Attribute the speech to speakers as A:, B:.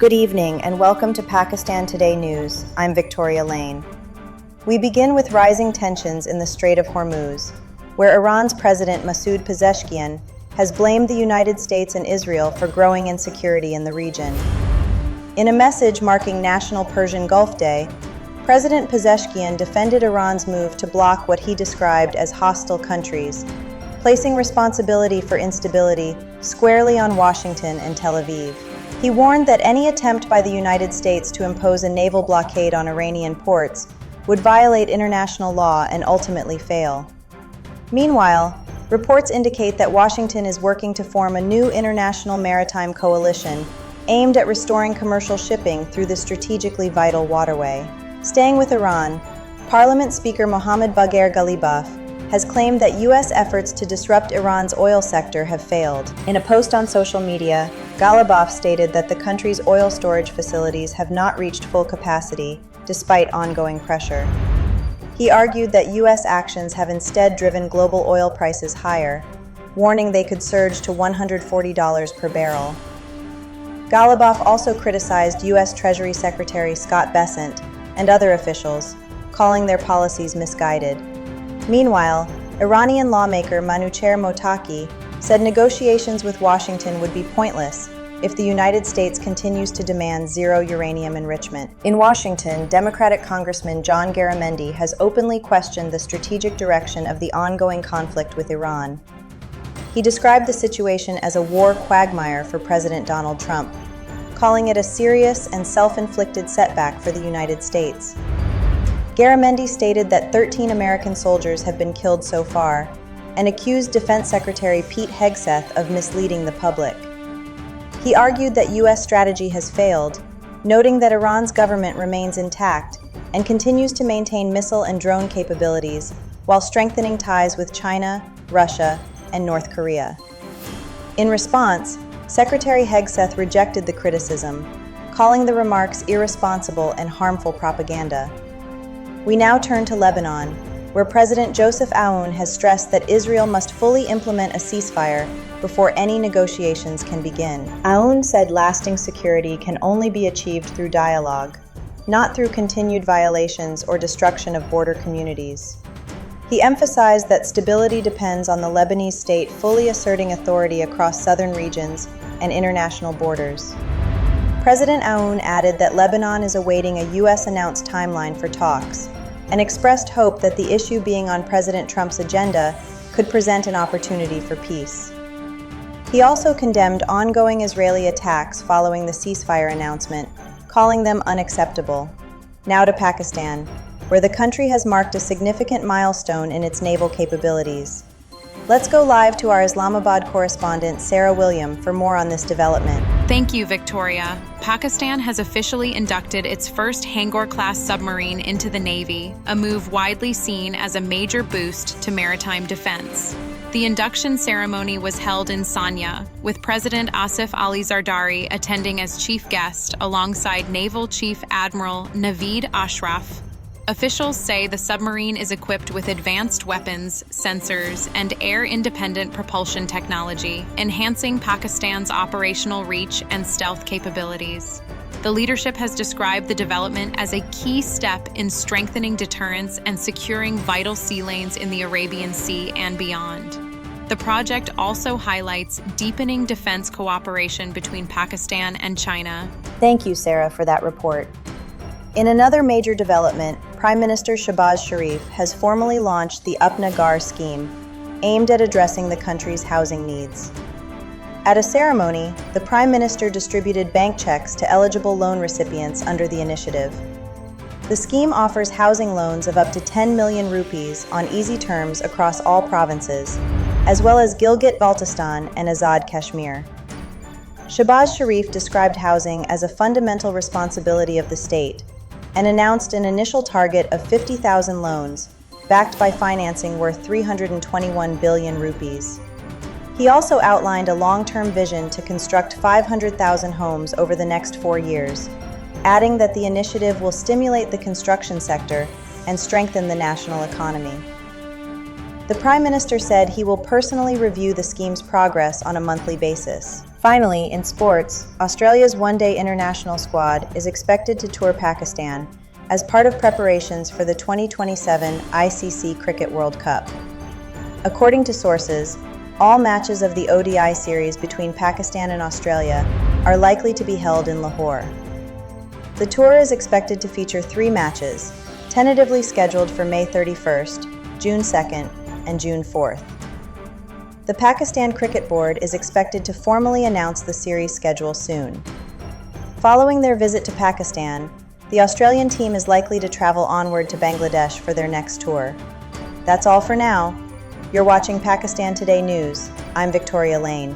A: Good evening and welcome to Pakistan Today News. I'm Victoria Lane. We begin with rising tensions in the Strait of Hormuz, where Iran's President Masoud Pezeshkian has blamed the United States and Israel for growing insecurity in the region. In a message marking National Persian Gulf Day, President Pezeshkian defended Iran's move to block what he described as hostile countries, placing responsibility for instability squarely on Washington and Tel Aviv. He warned that any attempt by the United States to impose a naval blockade on Iranian ports would violate international law and ultimately fail. Meanwhile, reports indicate that Washington is working to form a new international maritime coalition aimed at restoring commercial shipping through the strategically vital waterway. Staying with Iran, Parliament Speaker Mohammad Bagher Ghalibaf has claimed that U.S. efforts to disrupt Iran's oil sector have failed. In a post on social media, Ghalibaf stated that the country's oil storage facilities have not reached full capacity despite ongoing pressure. He argued that U.S. actions have instead driven global oil prices higher, warning they could surge to $140 per barrel. Ghalibaf also criticized U.S. Treasury Secretary Scott Bessent and other officials, calling their policies misguided. Meanwhile, Iranian lawmaker Manucher Mottaki said negotiations with Washington would be pointless if the United States continues to demand zero uranium enrichment. In Washington, Democratic Congressman John Garamendi has openly questioned the strategic direction of the ongoing conflict with Iran. He described the situation as a war quagmire for President Donald Trump, calling it a serious and self-inflicted setback for the United States. Garamendi stated that 13 American soldiers have been killed so far, and accused Defense Secretary Pete Hegseth of misleading the public. He argued that U.S. strategy has failed, noting that Iran's government remains intact and continues to maintain missile and drone capabilities while strengthening ties with China, Russia, and North Korea. In response, Secretary Hegseth rejected the criticism, calling the remarks irresponsible and harmful propaganda. We now turn to Lebanon, where President Joseph Aoun has stressed that Israel must fully implement a ceasefire before any negotiations can begin. Aoun said lasting security can only be achieved through dialogue, not through continued violations or destruction of border communities. He emphasized that stability depends on the Lebanese state fully asserting authority across southern regions and international borders. President Aoun added that Lebanon is awaiting a U.S.-announced timeline for talks, and expressed hope that the issue being on President Trump's agenda could present an opportunity for peace. He also condemned ongoing Israeli attacks following the ceasefire announcement, calling them unacceptable. Now to Pakistan, where the country has marked a significant milestone in its naval capabilities. Let's go live to our Islamabad correspondent, Sarah William, for more on this development.
B: Thank you, Victoria. Pakistan has officially inducted its first Hangor-Class submarine into the Navy, a move widely seen as a major boost to maritime defense. The induction ceremony was held in Sanya, with President Asif Ali Zardari attending as chief guest alongside Naval Chief Admiral Naveed Ashraf. Officials say the submarine is equipped with advanced weapons, sensors, and air-independent propulsion technology, enhancing Pakistan's operational reach and stealth capabilities. The leadership has described the development as a key step in strengthening deterrence and securing vital sea lanes in the Arabian Sea and beyond. The project also highlights deepening defense cooperation between Pakistan and China.
A: Thank you, Sarah, for that report. In another major development, Prime Minister Shehbaz Sharif has formally launched the Apna Ghar scheme, aimed at addressing the country's housing needs. At a ceremony, the Prime Minister distributed bank checks to eligible loan recipients under the initiative. The scheme offers housing loans of up to 10 million rupees on easy terms across all provinces, as well as Gilgit-Baltistan and Azad Kashmir. Shehbaz Sharif described housing as a fundamental responsibility of the state, and announced an initial target of 50,000 loans, backed by financing worth 321 billion rupees. He also outlined a long-term vision to construct 500,000 homes over the next 4 years, adding that the initiative will stimulate the construction sector and strengthen the national economy. The Prime Minister said he will personally review the scheme's progress on a monthly basis. Finally, in sports, Australia's one-day international squad is expected to tour Pakistan as part of preparations for the 2027 ICC Cricket World Cup. According to sources, all matches of the ODI series between Pakistan and Australia are likely to be held in Lahore. The tour is expected to feature 3 matches, tentatively scheduled for May 31st, June 2nd, and June 4th. The Pakistan Cricket Board is expected to formally announce the series schedule soon. Following their visit to Pakistan, the Australian team is likely to travel onward to Bangladesh for their next tour. That's all for now. You're watching Pakistan Today News. I'm Victoria Lane.